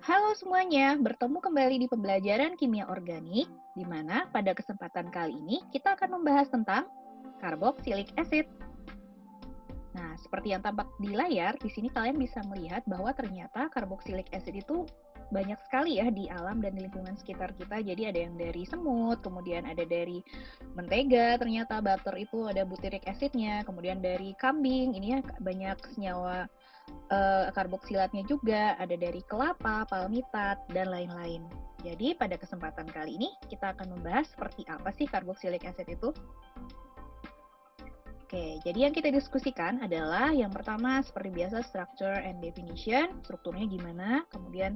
Halo semuanya, bertemu kembali di pembelajaran kimia organik, di mana pada kesempatan kali ini kita akan membahas tentang karboksilik acid. Nah, seperti yang tampak di layar, di sini kalian bisa melihat bahwa ternyata karboksilik acid itu banyak sekali ya di alam dan di lingkungan sekitar kita. Jadi ada yang dari semut, kemudian ada dari mentega, ternyata butter itu ada butyric acidnya, kemudian dari kambing, ini ya banyak senyawa karboksilatnya juga, ada dari kelapa, palmitat, dan lain-lain. Jadi pada kesempatan kali ini kita akan membahas seperti apa sih karboksilik acid itu. Oke, jadi yang kita diskusikan adalah yang pertama seperti biasa structure and definition, strukturnya gimana, kemudian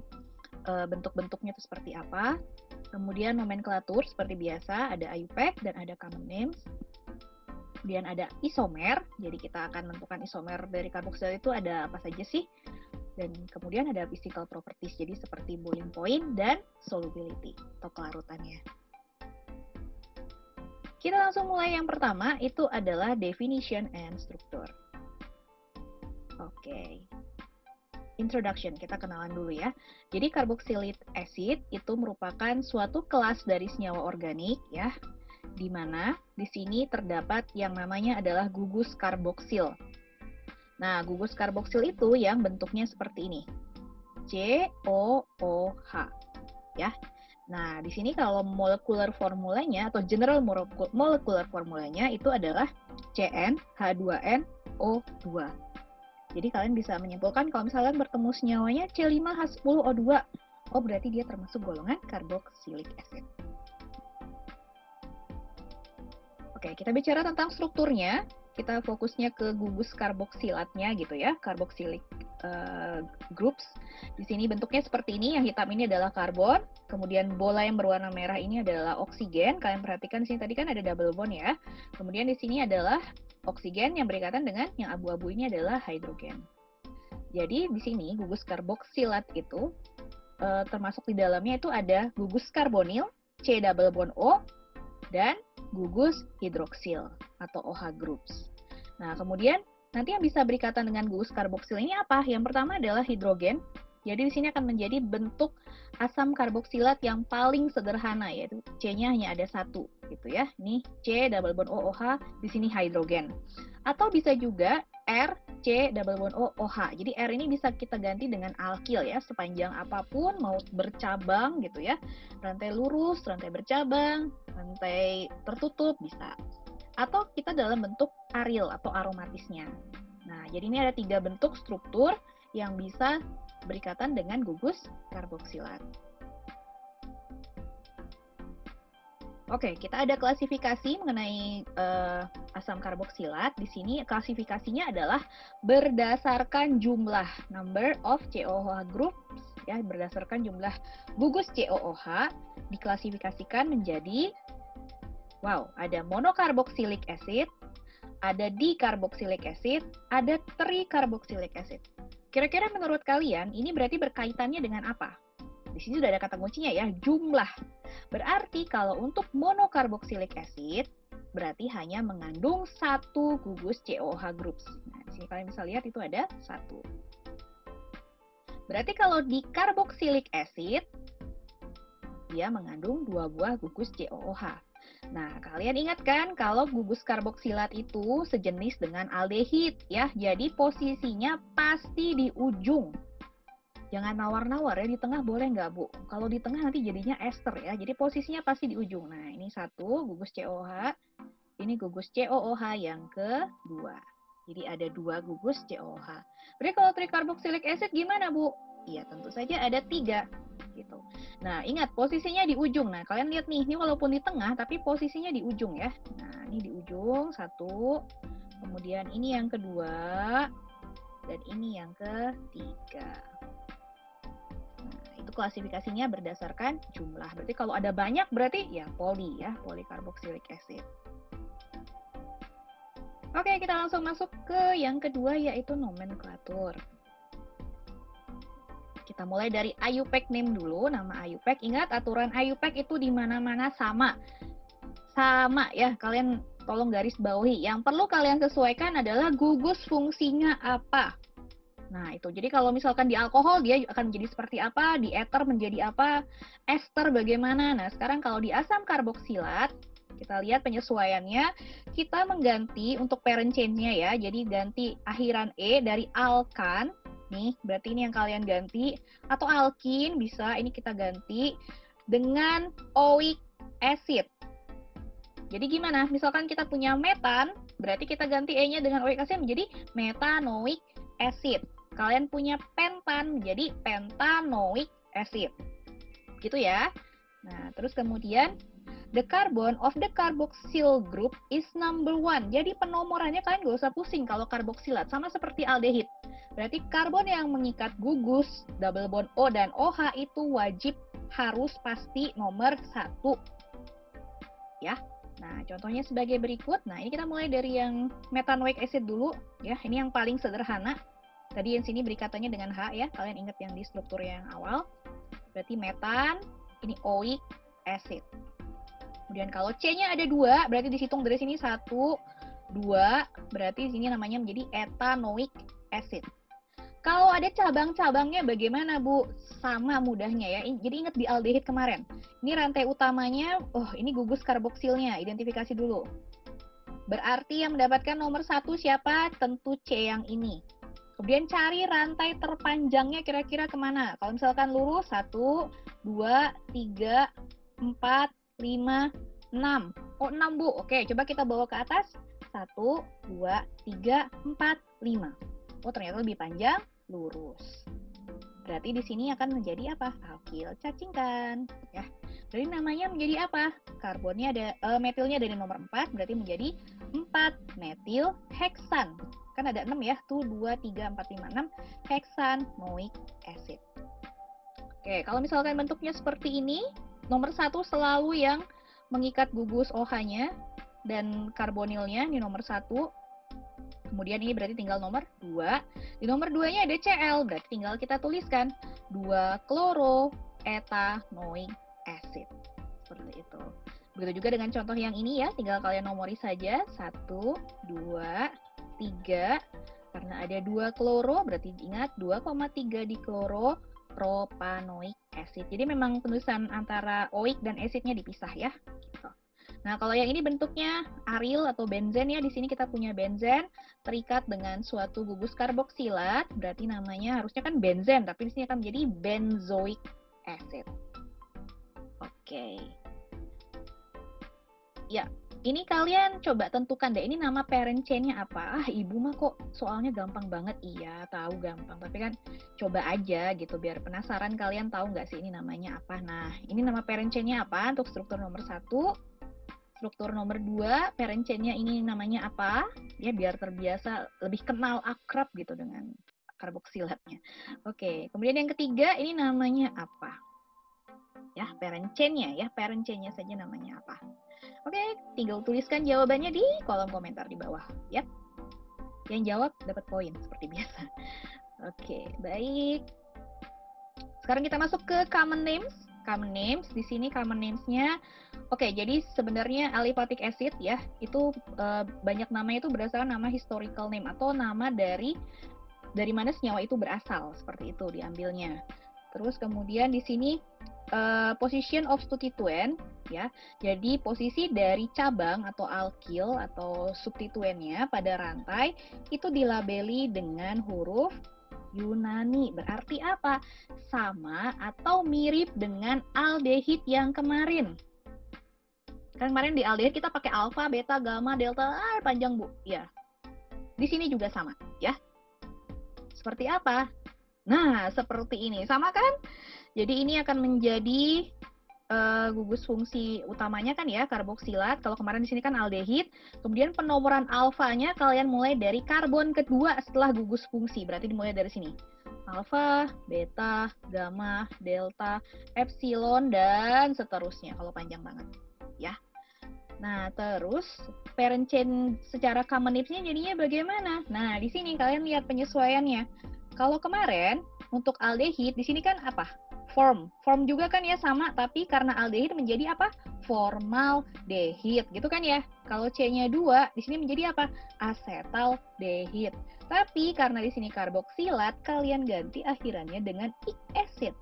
bentuk-bentuknya itu seperti apa, kemudian nomenklatur seperti biasa ada IUPAC dan ada common names, kemudian ada isomer, jadi kita akan menentukan isomer dari karboksilat itu ada apa saja sih, dan kemudian ada physical properties, jadi seperti boiling point dan solubility atau kelarutannya. Kita langsung mulai yang pertama, itu adalah definition and structure. Oke. Introduction, kita kenalan dulu ya. Jadi karboksilik acid itu merupakan suatu kelas dari senyawa organik ya, di mana di sini terdapat yang namanya adalah gugus karboksil. Nah, gugus karboksil itu yang bentuknya seperti ini. COOH ya. Nah, di sini kalau molekular formulanya atau general molecular formulanya itu adalah CnH2nO2. Jadi kalian bisa menyimpulkan kalau misalnya bertemu senyawanya C5H10O2, oh berarti dia termasuk golongan karboksilik acid. Oke, kita bicara tentang strukturnya. Kita fokusnya ke gugus karboksilatnya gitu ya, karboksilik groups. Di sini bentuknya seperti ini, yang hitam ini adalah karbon, kemudian bola yang berwarna merah ini adalah oksigen. Kalian perhatikan di sini tadi kan ada double bond ya. Kemudian di sini adalah oksigen yang berikatan dengan yang abu-abu ini adalah hidrogen. Jadi di sini gugus karboksilat itu termasuk di dalamnya itu ada gugus karbonil, C double bond O, dan gugus hidroksil atau OH groups. Nah, kemudian nanti yang bisa berikatan dengan gugus karboksil ini apa? Yang pertama adalah hidrogen. Jadi di sini akan menjadi bentuk asam karboksilat yang paling sederhana, yaitu C-nya hanya ada satu gitu ya. Ini C double bond O OH, di sini hidrogen. Atau bisa juga R C double bond O OH. Jadi R ini bisa kita ganti dengan alkil ya, sepanjang apapun, mau bercabang gitu ya. Rantai lurus, rantai bercabang, rantai tertutup bisa. Atau kita dalam bentuk aril atau aromatisnya. Nah, jadi ini ada 3 bentuk struktur yang bisa berikatan dengan gugus karboksilat. Oke, kita ada klasifikasi mengenai asam karboksilat. Di sini klasifikasinya adalah berdasarkan jumlah number of COOH groups, ya, berdasarkan jumlah gugus COOH diklasifikasikan menjadi ada monokarboksilik acid, ada dikarboksilik acid, ada trikarboksilik acid. Kira-kira menurut kalian ini berarti berkaitannya dengan apa? Di sini sudah ada kata kuncinya ya, jumlah. Berarti kalau untuk monokarboksilik acid berarti hanya mengandung satu gugus COOH groups. Nah, di sini kalian bisa lihat itu ada satu. Berarti kalau dikarboksilik acid dia mengandung 2 buah gugus COOH. Nah, kalian ingat kan kalau gugus karboksilat itu sejenis dengan aldehid ya. Jadi posisinya pasti di ujung. Jangan nawar-nawar ya, di tengah boleh nggak, Bu? Kalau di tengah nanti jadinya ester ya. Jadi posisinya pasti di ujung. Nah, ini satu gugus COOH. Ini gugus COOH yang kedua. Jadi ada 2 gugus COOH. Berarti kalau trikarboksilik acid gimana, Bu? Iya, tentu saja ada 3. Gitu. Nah, ingat posisinya di ujung. Nah, kalian lihat nih, ini walaupun di tengah, tapi posisinya di ujung ya. Nah, ini di ujung, satu. Kemudian ini yang kedua. Dan ini yang ketiga. Nah, itu klasifikasinya berdasarkan jumlah. Berarti kalau ada banyak, berarti ya poli ya, polikarboksilik acid. Oke, kita langsung masuk ke yang kedua, yaitu nomenklatur. Kita mulai dari IUPAC name dulu, nama IUPAC. Ingat aturan IUPAC itu di mana-mana sama. Sama ya, kalian tolong garis bawahi. Yang perlu kalian sesuaikan adalah gugus fungsinya apa. Nah, itu. Jadi kalau misalkan di alkohol dia akan menjadi seperti apa, di ether menjadi apa, ester bagaimana. Nah, sekarang kalau di asam karboksilat, kita lihat penyesuaiannya, kita mengganti untuk parent chain-nya ya. Jadi ganti akhiran E dari alkan, nih, berarti ini yang kalian ganti, atau alkin bisa, ini kita ganti dengan oic acid. Jadi gimana? Misalkan kita punya metan, berarti kita ganti E-nya dengan oic acid menjadi metanoic acid. Kalian punya pentan, menjadi pentanoic acid. Gitu ya. Nah, terus kemudian the carbon of the carboxyl group is number 1. Jadi penomorannya kalian gak usah pusing kalau karboksilat. Sama seperti aldehid. Berarti karbon yang mengikat gugus, double bond O dan OH itu wajib harus pasti nomor 1. Ya. Nah, contohnya sebagai berikut. Nah, ini kita mulai dari yang metanoic acid dulu. Ya, ini yang paling sederhana. Tadi yang sini beri katanya dengan H ya, kalian ingat yang di struktur yang awal. Berarti metan, ini oic acid. Kemudian kalau C-nya ada 2, berarti dihitung dari sini 1, 2, berarti di sini namanya menjadi ethanoic acid. Kalau ada cabang-cabangnya bagaimana, Bu? Sama mudahnya ya. Jadi ingat di aldehid kemarin. Ini rantai utamanya, ini gugus karboksilnya, identifikasi dulu. Berarti yang mendapatkan nomor 1 siapa? Tentu C yang ini. Kemudian cari rantai terpanjangnya kira-kira kemana. Kalau misalkan lurus, 1, 2, 3, 4, 5, 6. Oh, 6, Bu. Oke, coba kita bawa ke atas. 1, 2, 3, 4, 5. Oh, ternyata lebih panjang, lurus. Berarti di sini akan menjadi apa? Alkil cacingkan. Ya. Jadi namanya menjadi apa? Karbonnya ada, metilnya dari nomor 4, berarti menjadi 4 metil heksan. Kan ada 6 ya, tuh 2, 3, 4, 5, 6, hexanoic acid. Oke, kalau misalkan bentuknya seperti ini, nomor 1 selalu yang mengikat gugus OH-nya dan karbonilnya, ini nomor 1. Kemudian ini berarti tinggal nomor 2. Di nomor 2-nya ada Cl, berarti tinggal kita tuliskan 2 chloroethanoic acid. Seperti itu. Begitu juga dengan contoh yang ini ya, tinggal kalian nomori saja, 1, 2, 3, karena ada 2 kloro, berarti ingat 2,3 dikloro propanoic acid. Jadi memang penulisan antara oic dan acidnya dipisah ya. Gitu. Nah, kalau yang ini bentuknya aril atau benzen ya, di sini kita punya benzen terikat dengan suatu gugus karboksilat, berarti namanya harusnya kan benzen, tapi di sini akan menjadi benzoic acid. Oke. Ya, ini kalian coba tentukan deh, ini nama parent chain-nya apa? Ibu mah kok soalnya gampang banget. Iya, tahu gampang. Tapi kan coba aja gitu, biar penasaran kalian tahu nggak sih ini namanya apa. Nah, ini nama parent chain-nya apa untuk struktur nomor 1. Struktur nomor 2, parent chain-nya ini namanya apa? Ya, biar terbiasa, lebih kenal akrab gitu dengan karboksilatnya. Oke, kemudian yang ketiga, ini namanya apa? Ya, parent chain-nya ya, parent chain-nya saja namanya apa? Oke, tinggal tuliskan jawabannya di kolom komentar di bawah, ya. Yang jawab dapat poin seperti biasa. Oke, baik. Sekarang kita masuk ke common names. Common names, di sini common names-nya, oke, jadi sebenarnya aliphatic acid ya, itu banyak namanya itu berdasarkan nama historical name atau nama dari mana senyawa itu berasal, seperti itu diambilnya. Terus kemudian di sini position of substituent ya. Jadi posisi dari cabang atau alkil atau substituennya pada rantai itu dilabeli dengan huruf Yunani. Berarti apa? Sama atau mirip dengan aldehid yang kemarin. Kan kemarin di aldehid kita pakai alfa, beta, gamma, delta, panjang Bu. Ya. Di sini juga sama ya. Seperti apa? Nah, seperti ini. Sama kan? Jadi ini akan menjadi gugus fungsi utamanya kan ya, karboksilat. Kalau kemarin di sini kan aldehid. Kemudian penomoran alfanya kalian mulai dari karbon kedua setelah gugus fungsi. Berarti dimulai dari sini. Alfa, beta, gamma, delta, epsilon, dan seterusnya. Kalau panjang banget. Ya. Nah, terus parent chain secara common names-nya jadinya bagaimana? Nah, di sini kalian lihat penyesuaiannya. Kalau kemarin untuk aldehid di sini kan apa? Form juga kan ya sama, tapi karena aldehid menjadi apa? Formaldehid, gitu kan ya. Kalau C-nya 2, di sini menjadi apa? Asetaldehid. Tapi karena di sini karboksilat, kalian ganti akhirannya dengan ic acid.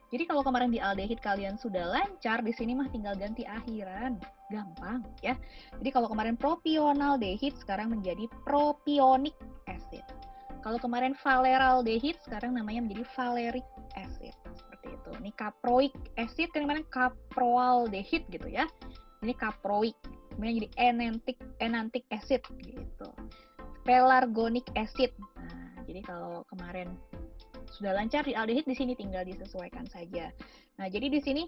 Jadi kalau kemarin di aldehid kalian sudah lancar, di sini mah tinggal ganti akhiran. Gampang ya. Jadi kalau kemarin propionaldehid, sekarang menjadi propionic acid. Kalau kemarin valeraldehid, sekarang namanya menjadi valeric acid. Seperti itu. Ini caproic acid, kan kemarin caproaldehid gitu ya. Ini caproic. Kemudian jadi enantic acid gitu. Pelargonic acid. Nah, jadi kalau kemarin sudah lancar di aldehid, di sini tinggal disesuaikan saja. Nah, jadi di sini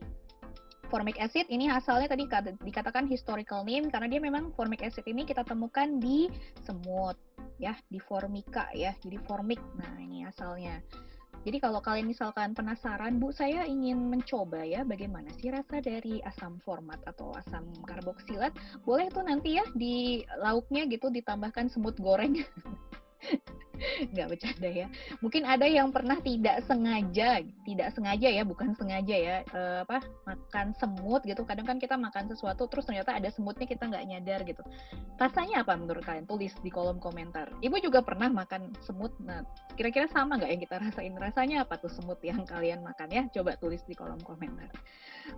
formic acid ini asalnya tadi dikatakan historical name karena dia memang formic acid ini kita temukan di semut ya, di Formica ya. Jadi formic. Nah, ini asalnya. Jadi kalau kalian misalkan penasaran, Bu, saya ingin mencoba ya bagaimana sih rasa dari asam format atau asam karboksilat, boleh tuh nanti ya di lauknya gitu ditambahkan semut goreng. Nggak bercanda ya. Mungkin ada yang pernah tidak sengaja ya, bukan sengaja ya, makan semut gitu. Kadang kan kita makan sesuatu terus ternyata ada semutnya, kita nggak nyadar gitu. Rasanya apa menurut kalian? Tulis di kolom komentar. Ibu juga pernah makan semut. Nah, kira-kira sama nggak yang kita rasain? Rasanya apa tuh semut yang kalian makan ya? Coba tulis di kolom komentar.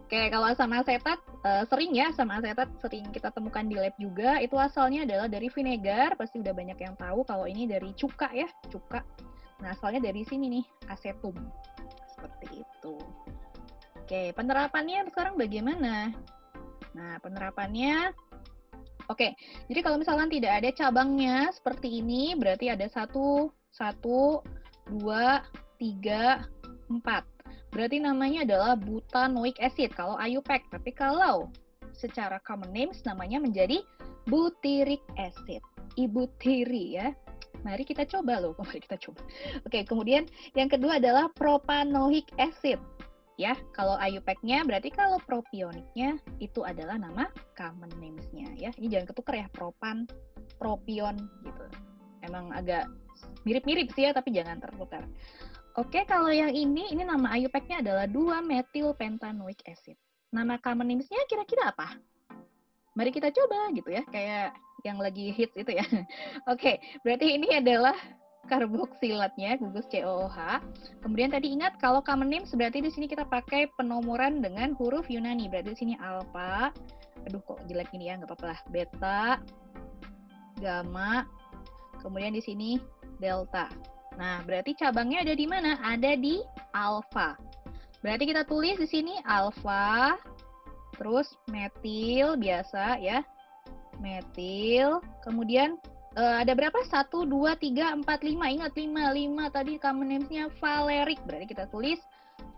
Oke, kalau asam asetat sering ya, asam asetat sering kita temukan di lab juga. Itu asalnya adalah dari vinegar, pasti udah banyak yang tahu kalau ini dari cuka ya, cuka. Nah, asalnya dari sini nih, asetum. Seperti itu. Oke, penerapannya sekarang bagaimana? Nah, penerapannya, oke, jadi kalau misalkan tidak ada cabangnya seperti ini, berarti ada 1, 2, 3, 4. Berarti namanya adalah butanoic acid kalau IUPAC. Tapi kalau secara common names namanya menjadi butyric acid. Ibu tiri ya. Mari kita coba loh, mari kita coba. Oke, kemudian yang kedua adalah propanoic acid. Ya, kalau IUPAC-nya berarti kalau propionicnya itu adalah nama common names-nya ya. Ini jangan ketukar ya, propan, propion gitu. Emang agak mirip-mirip sih ya, tapi jangan tertukar. Oke, kalau yang ini nama IUPAC-nya adalah 2-methylpentanoic acid. Nama common names-nya kira-kira apa? Mari kita coba gitu ya, kayak yang lagi hits itu ya. Oke, berarti ini adalah karboksilatnya, gugus COOH. Kemudian tadi ingat kalau common names berarti di sini kita pakai penomoran dengan huruf Yunani. Berarti di sini alfa, aduh kok jelek ini ya, nggak apa-apa lah, beta, gamma, kemudian di sini delta. Nah, berarti cabangnya ada di mana? Ada di alfa. Berarti kita tulis di sini alfa, terus metil biasa ya. Metil, kemudian ada berapa? 1, 2, 3, 4, 5. Ingat 5. 5 tadi common names-nya valeric. Berarti kita tulis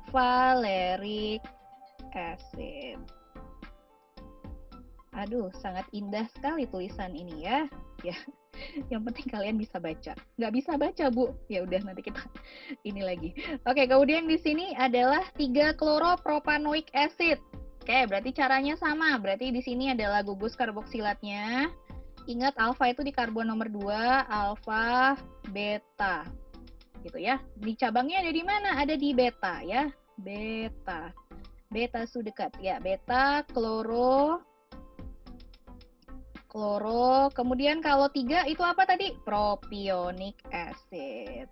valeric acid. Aduh, sangat indah sekali tulisan ini ya. Ya. Yang penting kalian bisa baca. Nggak bisa baca, Bu. Ya udah, nanti kita ini lagi. Oke, kemudian di sini adalah 3-chloropropanoic acid. Oke, berarti caranya sama. Berarti di sini adalah gugus karboksilatnya. Ingat alfa itu di karbon nomor 2, alfa, beta. Gitu ya. Di cabangnya ada di mana? Ada di beta ya. Beta. Beta sudekat. Ya, beta, kloro, kemudian kalau 3 itu apa tadi? Propionic acid.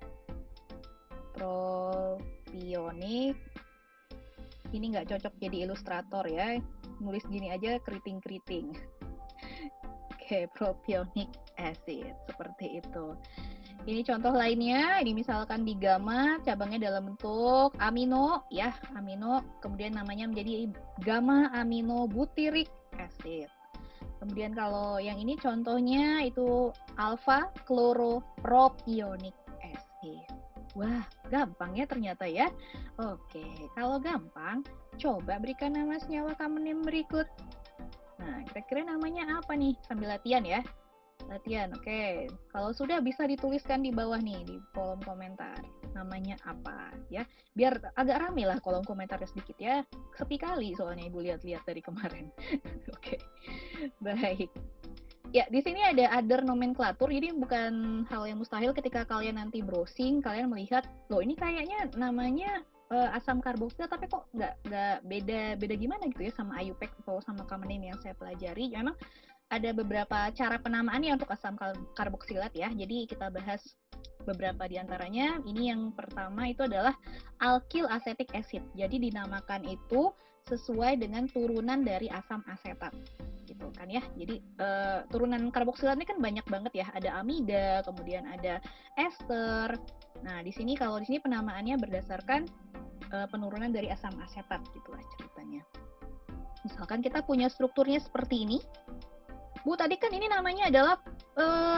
Propionic. Ini nggak cocok jadi ilustrator ya. Nulis gini aja keriting-keriting. Oke, propionic acid. Seperti itu. Ini contoh lainnya, ini misalkan di gamma, cabangnya dalam bentuk amino, ya, amino. Kemudian namanya menjadi gamma aminobutyric acid. Kemudian kalau yang ini contohnya itu alpha chloropropionic acid. Wah, gampang ya ternyata ya. Oke, kalau gampang, coba berikan nama senyawa common name berikut. Nah, kira-kira namanya apa nih? Sambil latihan ya. Latihan, oke. Kalau sudah bisa dituliskan di bawah nih, di kolom komentar. Namanya apa ya? Biar agak rame lah kolom komentarnya sedikit ya. Sepi kali soalnya Ibu lihat-lihat dari kemarin. Oke. Baik. Ya, di sini ada other nomenklatur, jadi bukan hal yang mustahil ketika kalian nanti browsing, kalian melihat, loh ini kayaknya namanya asam karboksilat, tapi kok nggak beda gimana gitu ya sama IUPAC atau sama common name yang saya pelajari. Memang ada beberapa cara penamaannya untuk asam karboksilat ya. Jadi kita bahas beberapa di antaranya. Ini yang pertama itu adalah alkyl acetic acid. Jadi dinamakan itu sesuai dengan turunan dari asam asetat gitu kan ya. Jadi turunan karboksilat ini kan banyak banget ya. Ada amida, kemudian ada ester. Nah, di sini kalau di sini penamaannya berdasarkan penurunan dari asam asetat gitulah ceritanya. Misalkan kita punya strukturnya seperti ini. Bu, tadi kan ini namanya adalah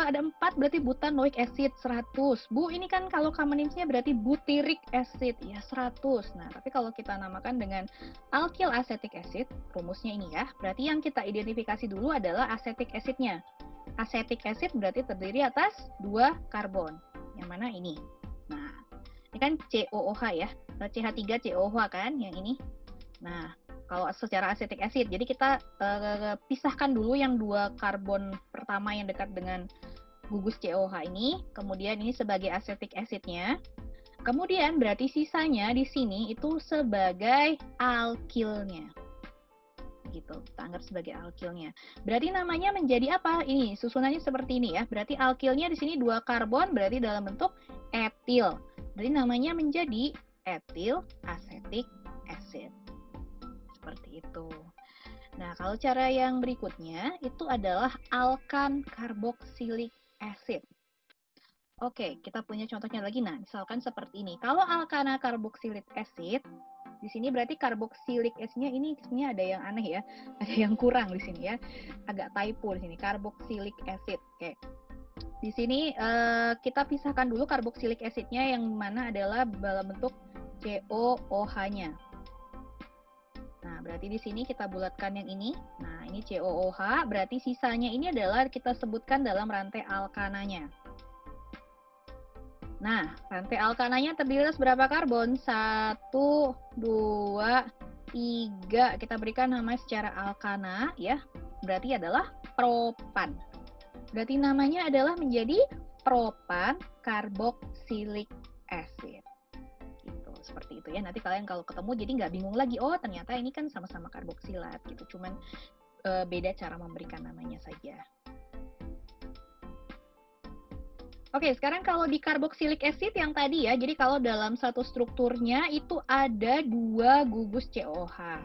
ada 4 berarti butanoic acid 100. Bu, ini kan kalau common names-nya berarti butyric acid ya 100. Nah, tapi kalau kita namakan dengan alkyl acetic acid, rumusnya ini ya. Berarti yang kita identifikasi dulu adalah acetic acid-nya. Acetic acid berarti terdiri atas 2 karbon. Yang mana ini? Nah, ini kan COOH ya. CH3COOH kan yang ini. Nah, kalau secara acetic acid, jadi kita pisahkan dulu yang 2 karbon pertama yang dekat dengan gugus COOH ini, kemudian ini sebagai acetic acid-nya. Kemudian berarti sisanya di sini itu sebagai alkilnya. Gitu, kita anggap sebagai alkilnya. Berarti namanya menjadi apa? Ini susunannya seperti ini ya. Berarti alkilnya di sini 2 karbon berarti dalam bentuk etil. Berarti namanya menjadi etil acetic acid. Seperti itu. Nah, kalau cara yang berikutnya itu adalah alkan carboxylic acid. Oke, kita punya contohnya lagi. Nah, misalkan seperti ini. Kalau alkana carboxylic acid, di sini berarti carboxylic acid-nya ini sebenarnya ada yang aneh ya. Ada yang kurang di sini ya. Agak typo di sini, carboxylic acid. Oke. Di sini kita pisahkan dulu carboxylic acid-nya yang mana adalah dalam bentuk COOH-nya. Nah, berarti di sini kita bulatkan yang ini. Nah, ini COOH, berarti sisanya ini adalah kita sebutkan dalam rantai alkananya. Nah, rantai alkananya terdiri atas berapa karbon? 1, 2, 3. Kita berikan nama secara alkana, ya. Berarti adalah propan. Berarti namanya adalah menjadi propan carboxylic acid. Seperti itu ya, nanti kalian kalau ketemu jadi nggak bingung lagi, oh ternyata ini kan sama-sama karboksilat gitu, cuman beda cara memberikan namanya saja. Oke, sekarang kalau di carboxylic acid yang tadi ya, jadi kalau dalam satu strukturnya itu ada 2 gugus COOH.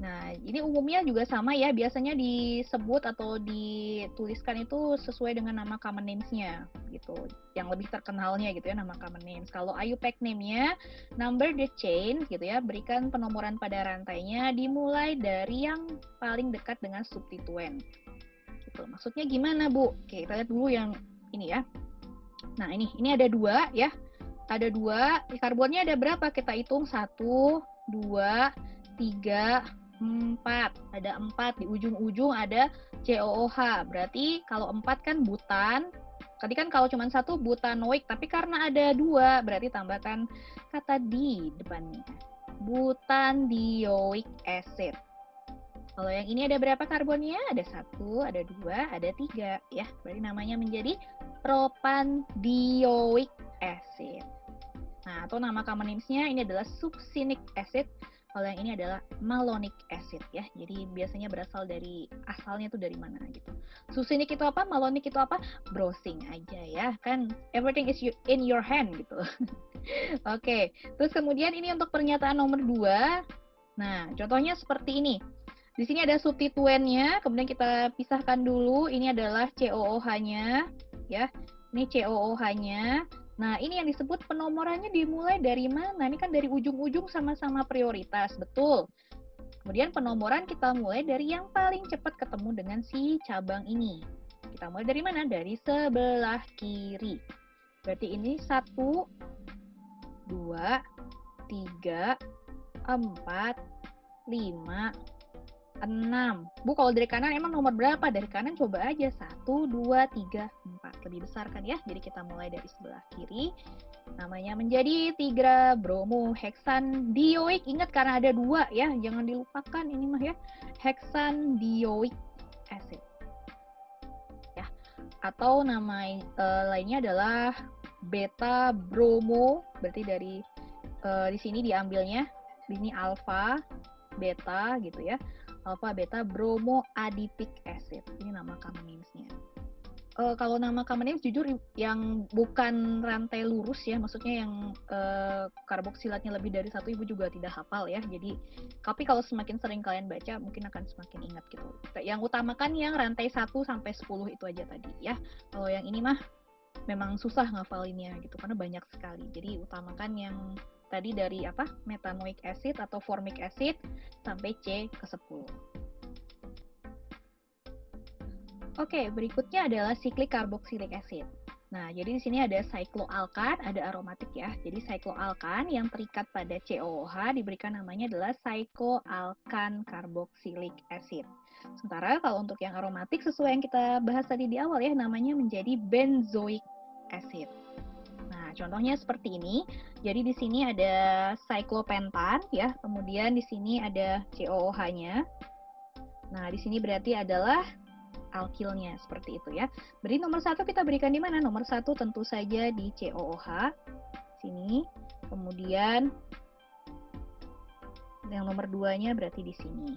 Nah, ini umumnya juga sama ya, biasanya disebut atau dituliskan itu sesuai dengan nama common names-nya gitu. Yang lebih terkenalnya gitu ya, nama common names. Kalau IUPAC name-nya, number the chain gitu ya, berikan penomoran pada rantainya dimulai dari yang paling dekat dengan substituen. Gitu. Maksudnya gimana, Bu? Oke, kita lihat dulu yang ini ya. Nah, ini ada 2 ya. Ada 2, karbonnya ada berapa? Kita hitung 1, 2, 3, 4. Ada 4, di ujung-ujung ada COOH. Berarti kalau 4 kan butan. Tadi kan kalau cuma 1 butanoik, tapi karena ada 2, berarti tambahkan kata di depannya. Butandioic acid. Kalau yang ini ada berapa karbonnya? Ada 1, ada 2, ada 3. Ya, berarti namanya menjadi propandioic acid. Nah, atau nama common names-nya ini adalah succinic acid. Kalau yang ini adalah malonic acid ya. Jadi biasanya berasal dari asalnya itu dari mana gitu. Succinic itu apa? Malonic itu apa? Browsing aja ya. Kan everything is in your hand gitu. Oke. Terus kemudian ini untuk pernyataan nomor 2. Nah, contohnya seperti ini. Di sini ada substituennya, kemudian kita pisahkan dulu. Ini adalah COOH-nya ya. Ini COOH-nya. Nah, ini yang disebut penomorannya dimulai dari mana? Ini kan dari ujung-ujung sama-sama prioritas, betul. Kemudian penomoran kita mulai dari yang paling cepat ketemu dengan si cabang ini. Kita mulai dari mana? Dari sebelah kiri. Berarti ini 1, 2, 3, 4, 5, 6. Bu, kalau dari kanan emang nomor berapa? Dari kanan coba aja. 1, 2, 3, 4. Lebih besar kan ya? Jadi kita mulai dari sebelah kiri. Namanya menjadi 3 bromoheksandioik. Ingat karena ada 2 ya. Jangan dilupakan ini mah ya. Heksandioik acid. Ya. Atau nama lainnya adalah beta bromo. Berarti dari di sini diambilnya, di sini alfa, beta gitu ya. Alfa, beta, bromoadipic acid. Ini nama common names-nya. Kalau nama common names jujur yang bukan rantai lurus ya, maksudnya yang karboksilatnya lebih dari satu ibu juga tidak hafal ya. Jadi, tapi kalau semakin sering kalian baca mungkin akan semakin ingat gitu. Yang utamakan yang rantai 1 sampai 10 itu aja tadi ya. Kalau yang ini mah memang susah ngafalinnya gitu karena banyak sekali. Jadi utamakan yang tadi dari apa? Methanoic acid atau formic acid sampai C ke 10. Oke, berikutnya adalah cyclic carboxylic acid. Nah, jadi di sini ada cycloalkan, ada aromatik ya. Jadi cycloalkan yang terikat pada COOH diberikan namanya adalah cycloalkan carboxylic acid. Sementara kalau untuk yang aromatik sesuai yang kita bahas tadi di awal ya, namanya menjadi benzoic acid. Nah, contohnya seperti ini. Jadi di sini ada cyclopentan ya, kemudian di sini ada COOH-nya. Nah, di sini berarti adalah alkilnya seperti itu ya. Berarti nomor 1 kita berikan di mana? Nomor 1 tentu saja di COOH sini. Kemudian yang nomor 2-nya berarti di sini.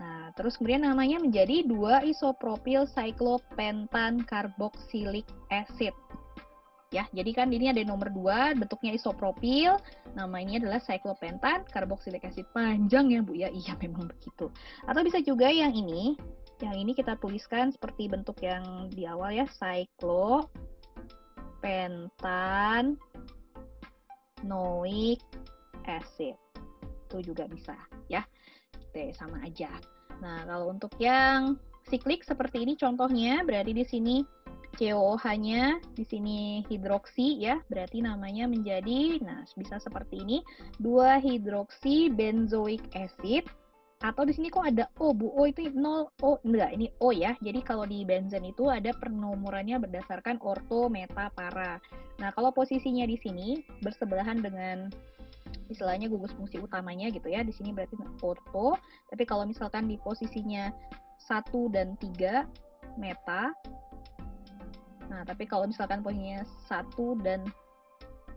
Nah, terus kemudian namanya menjadi 2-isopropyl cyclopentan carboxylic acid. Ya, jadi kan ini ada nomor 2, bentuknya isopropil, namanya adalah cyclopentan carboxylic acid. Panjang ya, Bu ya? Iya, memang begitu. Atau bisa juga yang ini kita tuliskan seperti bentuk yang di awal ya, cyclopentanoic acid. Itu juga bisa ya. Oke, sama aja. Nah, kalau untuk yang siklik seperti ini contohnya, berarti di sini COOH-nya, di sini hidroksi ya, berarti namanya menjadi, nah bisa seperti ini, 2-hidroksi benzoic acid. Atau di sini kok ada O, Bu? O itu 0, O enggak, ini O ya. Jadi kalau di benzen itu ada penomorannya berdasarkan orto, meta, para. Nah, kalau posisinya di sini bersebelahan dengan istilahnya gugus fungsi utamanya gitu ya. Di sini berarti orto, tapi kalau misalkan di posisinya 1 dan 3 meta. Nah, tapi kalau misalkan posisinya 1,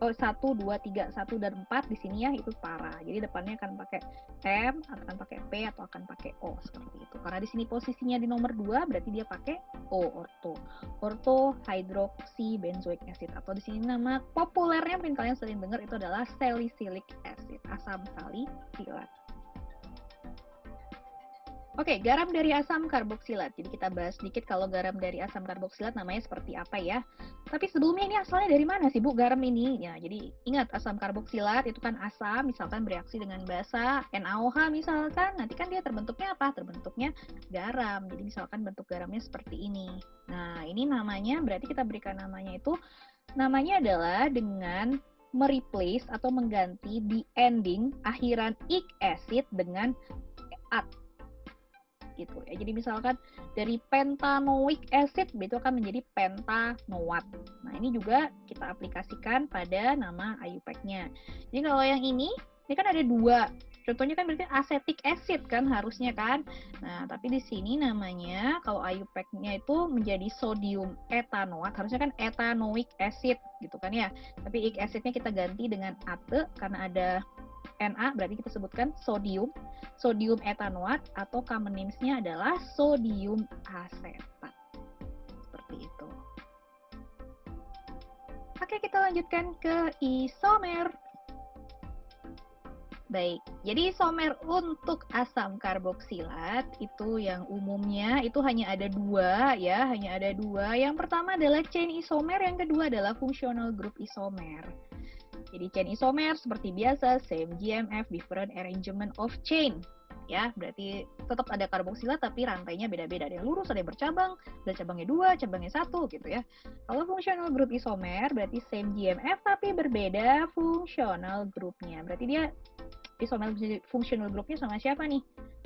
2, 3, 1 dan 4 di sini ya itu para. Jadi depannya akan pakai M, akan pakai P atau akan pakai O seperti itu. Karena di sini posisinya di nomor 2 berarti dia pakai O, orto. Orto hydroxy benzoic acid atau di sini nama populernya mungkin kalian sering dengar itu adalah salicylic acid, asam salisilat. Oke, garam dari asam karboksilat. Jadi kita bahas sedikit kalau garam dari asam karboksilat namanya seperti apa ya. Tapi sebelumnya ini asalnya dari mana sih Bu garam ini? Ya, jadi ingat asam karboksilat itu kan asam, misalkan bereaksi dengan basa, NaOH misalkan, nanti kan dia terbentuknya apa? Terbentuknya garam. Jadi misalkan bentuk garamnya seperti ini. Nah, ini namanya berarti kita berikan namanya itu, namanya adalah dengan mereplace atau mengganti di ending akhiran ic acid dengan at gitu ya. Jadi misalkan dari pentanoic acid itu akan menjadi pentanoat. Nah, ini juga kita aplikasikan pada nama IUPAC-nya. Jadi kalau yang ini kan ada 2. Contohnya kan berarti acetic acid kan harusnya kan. Nah, tapi di sini namanya kalau IUPAC-nya itu menjadi sodium etanoat, harusnya kan ethanoic acid gitu kan ya. Tapi ic acid-nya kita ganti dengan ate karena ada Na, berarti kita sebutkan sodium etanoat atau common names-nya adalah sodium asetat. Seperti itu. Oke, kita lanjutkan ke isomer. Baik, jadi isomer untuk asam karboksilat itu yang umumnya itu hanya ada 2 ya, hanya ada 2. Yang pertama adalah chain isomer, yang kedua adalah functional group isomer. Jadi chain isomer seperti biasa, same GMF, different arrangement of chain. Ya, berarti tetap ada karboksilat tapi rantainya beda-beda. Ada yang lurus, ada yang bercabang, ada cabangnya 2, cabangnya 1 gitu ya. Kalau functional group isomer berarti same GMF tapi berbeda functional groupnya. Berarti dia isomer functional groupnya sama siapa nih?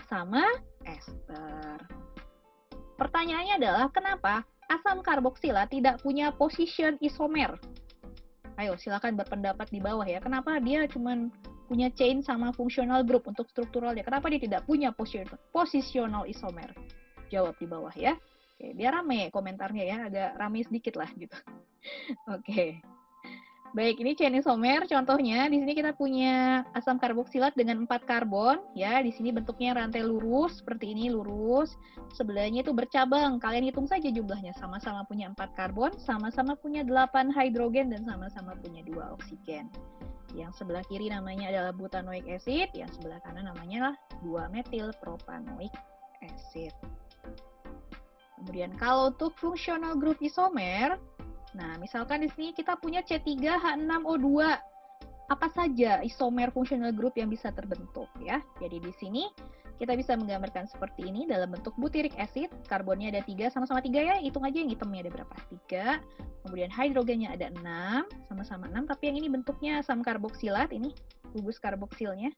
Sama ester. Pertanyaannya adalah kenapa asam karboksilat tidak punya position isomer? Ayo silakan berpendapat di bawah ya. Kenapa dia cuma punya chain sama functional group untuk strukturalnya? Kenapa dia tidak punya positional isomer? Jawab di bawah ya. Oke, biar rame komentarnya ya, agak rame sedikit lah gitu. Oke. Baik, ini chain isomer contohnya. Di sini kita punya asam karboksilat dengan 4 karbon ya. Di sini bentuknya rantai lurus seperti ini, lurus. Sebelahnya itu bercabang. Kalian hitung saja jumlahnya. Sama-sama punya 4 karbon, sama-sama punya 8 hidrogen dan sama-sama punya 2 oksigen. Yang sebelah kiri namanya adalah butanoic acid, yang sebelah kanan namanya adalah 2-metil propanoic acid. Kemudian kalau untuk fungsional grup isomer, nah, misalkan di sini kita punya C3H6O2. Apa saja isomer functional group yang bisa terbentuk ya? Jadi di sini kita bisa menggambarkan seperti ini dalam bentuk butyric acid. Karbonnya ada 3, sama-sama 3 ya. Hitung aja yang hitamnya ada berapa? 3. Kemudian hidrogennya ada 6, sama-sama 6. Tapi yang ini bentuknya asam karboksilat, ini gugus karboksilnya.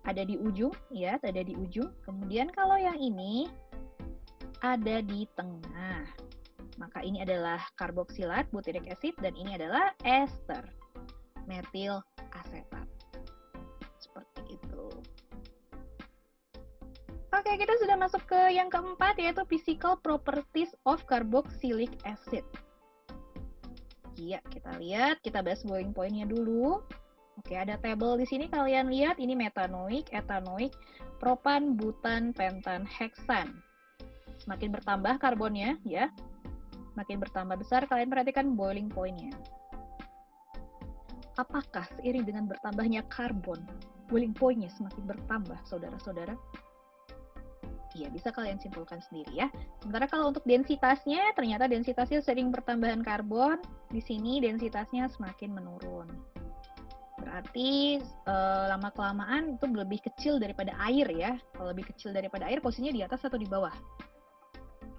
Ada di ujung, ya, ada di ujung. Kemudian kalau yang ini ada di tengah. Maka ini adalah karboksilat, butyric acid, dan ini adalah ester, metil asetat. Seperti itu. Oke, kita sudah masuk ke yang keempat, yaitu physical properties of carboxylic acid. Iya, kita lihat, kita bahas boiling point-nya dulu. Oke, ada table di sini kalian lihat, ini metanoik, etanoik, propan, butan, pentan, heksan. Semakin bertambah karbonnya, ya. Makin bertambah besar, kalian perhatikan boiling point-nya. Apakah seiring dengan bertambahnya karbon, boiling point-nya semakin bertambah, saudara-saudara? Iya, bisa kalian simpulkan sendiri ya. Sementara kalau untuk densitasnya, ternyata densitasnya sering bertambahan karbon, di sini densitasnya semakin menurun. Berarti lama-kelamaan itu lebih kecil daripada air ya. Kalau lebih kecil daripada air, posisinya di atas atau di bawah?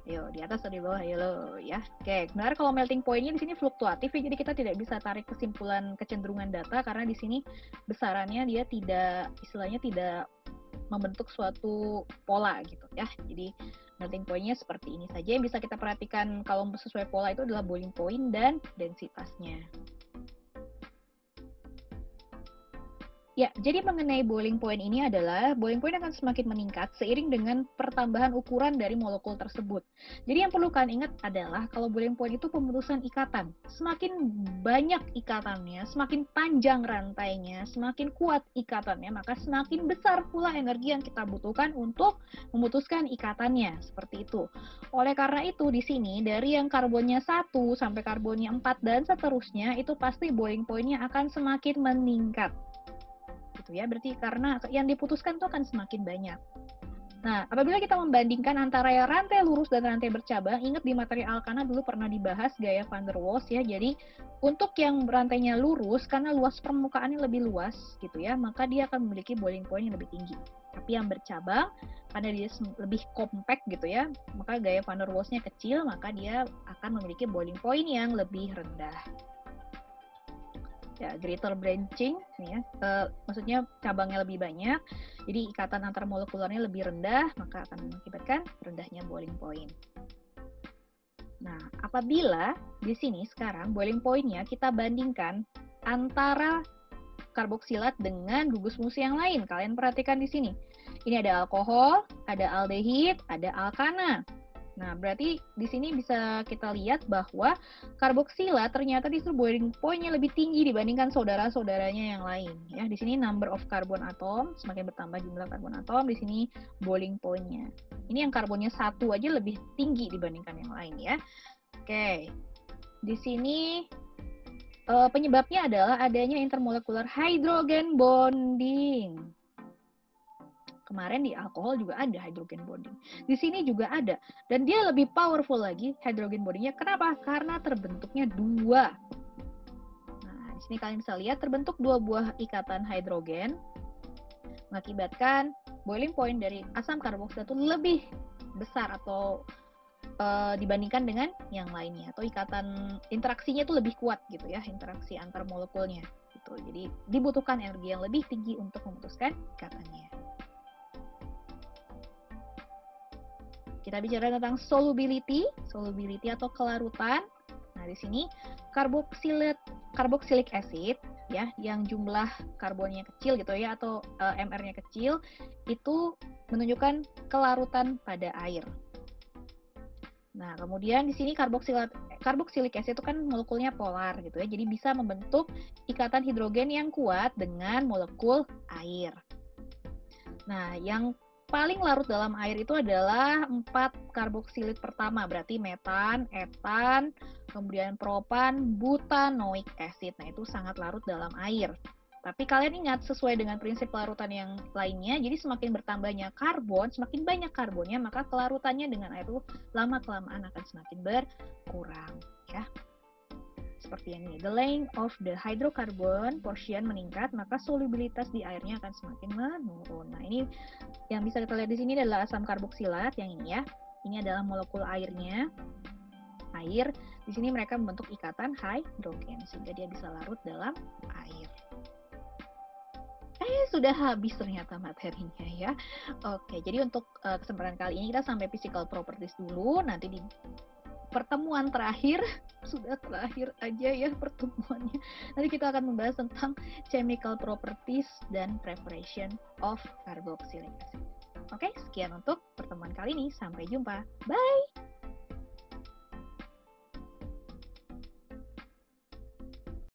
Yo, di atas atau di bawah, ya lo ya. Oke, sebenarnya kalau melting point-nya di sini fluktuatif ya, jadi kita tidak bisa tarik kesimpulan kecenderungan data karena di sini besarannya dia tidak, istilahnya tidak membentuk suatu pola gitu ya. Jadi melting point-nya seperti ini saja. Yang bisa kita perhatikan kalau sesuai pola itu adalah boiling point dan densitasnya. Ya, jadi mengenai boiling point ini adalah boiling point akan semakin meningkat seiring dengan pertambahan ukuran dari molekul tersebut. Jadi yang perlu kalian ingat adalah kalau boiling point itu pemutusan ikatan. Semakin banyak ikatannya, semakin panjang rantainya, semakin kuat ikatannya, maka semakin besar pula energi yang kita butuhkan untuk memutuskan ikatannya. Seperti itu. Oleh karena itu di sini dari yang karbonnya 1 sampai karbonnya 4 dan seterusnya itu pasti boiling point-nya akan semakin meningkat. Gitu ya, berarti karena yang diputuskan itu akan semakin banyak. Nah, apabila kita membandingkan antara rantai lurus dan rantai bercabang, ingat di materi alkana dulu pernah dibahas gaya van der Waals ya. Jadi untuk yang rantainya lurus karena luas permukaannya lebih luas gitu ya, maka dia akan memiliki boiling point yang lebih tinggi. Tapi yang bercabang karena dia lebih compact gitu ya, maka gaya van der Waals-nya kecil, maka dia akan memiliki boiling point yang lebih rendah. Ya, greater branching, ya, maksudnya cabangnya lebih banyak, jadi ikatan antar molekularnya lebih rendah, maka akan mengakibatkan rendahnya boiling point. Nah, apabila di sini sekarang boiling point-nya kita bandingkan antara karboksilat dengan gugus fungsi yang lain, kalian perhatikan di sini. Ini ada alkohol, ada aldehid, ada alkana. Nah, berarti di sini bisa kita lihat bahwa karboksilat ternyata justru boiling point-nya lebih tinggi dibandingkan saudara-saudaranya yang lain. Ya, di sini number of carbon atom, semakin bertambah jumlah karbon atom, di sini boiling point-nya. Ini yang karbonnya 1 aja lebih tinggi dibandingkan yang lain ya. Oke, di sini penyebabnya adalah adanya intermolekular hydrogen bonding. Kemarin di alkohol juga ada hydrogen bonding. Di sini juga ada. Dan dia lebih powerful lagi hydrogen bondingnya. Kenapa? Karena terbentuknya 2. Nah, di sini kalian bisa lihat terbentuk 2 buah ikatan hidrogen. Mengakibatkan boiling point dari asam karboksilat itu lebih besar atau dibandingkan dengan yang lainnya. Atau ikatan interaksinya itu lebih kuat gitu ya. Interaksi antar molekulnya. Gitu. Jadi dibutuhkan energi yang lebih tinggi untuk memutuskan ikatannya. Kita bicara tentang solubility atau kelarutan. Nah, di sini carboxylic acid ya, yang jumlah karbonnya kecil gitu ya atau MR-nya kecil, itu menunjukkan kelarutan pada air. Nah, kemudian di sini karboksilik acid itu kan molekulnya polar gitu ya. Jadi bisa membentuk ikatan hidrogen yang kuat dengan molekul air. Nah, yang paling larut dalam air itu adalah 4 karboksilit pertama, berarti metan, etan, kemudian propan, butanoic acid. Nah, itu sangat larut dalam air. Tapi kalian ingat, sesuai dengan prinsip larutan yang lainnya, jadi semakin bertambahnya karbon, semakin banyak karbonnya, maka kelarutannya dengan air itu lama-kelamaan akan semakin berkurang. Ya. Seperti yang ini, the length of the hydrocarbon portion meningkat, maka solubilitas di airnya akan semakin menurun. Nah, ini yang bisa kita lihat di sini adalah asam karboksilat yang ini ya. Ini adalah molekul airnya. Air, di sini mereka membentuk ikatan hidrogen sehingga dia bisa larut dalam air. Sudah habis ternyata materinya ya. Oke, jadi untuk kesempatan kali ini kita sampai physical properties dulu. Nanti di pertemuan terakhir, sudah terakhir aja ya pertemuannya. Nanti kita akan membahas tentang chemical properties dan preparation of carboxylic acid. Oke, sekian untuk pertemuan kali ini. Sampai jumpa. Bye!